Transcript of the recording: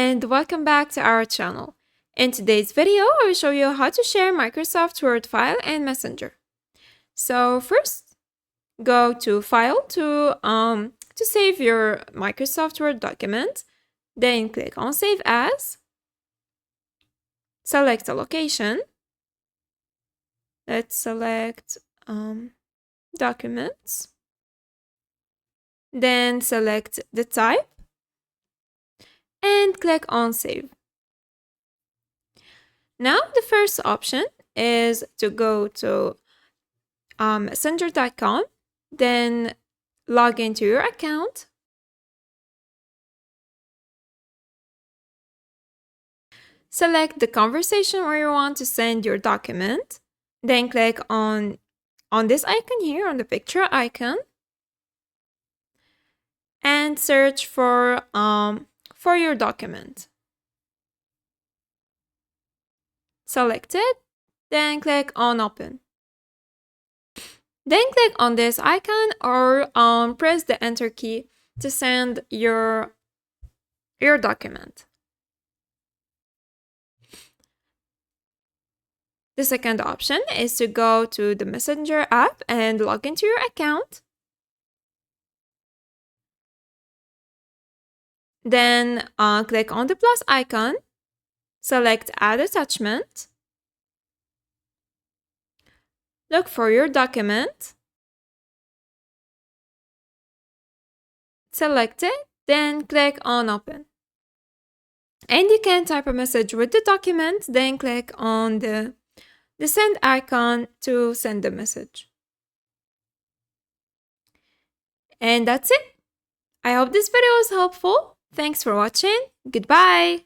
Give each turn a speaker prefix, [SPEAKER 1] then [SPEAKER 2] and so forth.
[SPEAKER 1] and welcome back to our channel. In today's video, I will show you how to share Microsoft Word file and Messenger. So first, go to File to save your Microsoft Word document. Then click on Save As. Select a location. Let's select Documents. Then select the type and click on Save. Now the first option is to go to messenger.com, then log into your account. Select the conversation where you want to send your document. Then click on this icon here, on the picture icon, and search for your document. Select it, then click on Open. Then click on this icon or press the Enter key to send your document. The second option is to go to the Messenger app and log into your account. Then click on the plus icon, select Add Attachment, look for your document, select it, then click on Open. And you can type a message with the document, then click on the send icon to send the message. And that's it. I hope this video was helpful. Thanks for watching. Goodbye.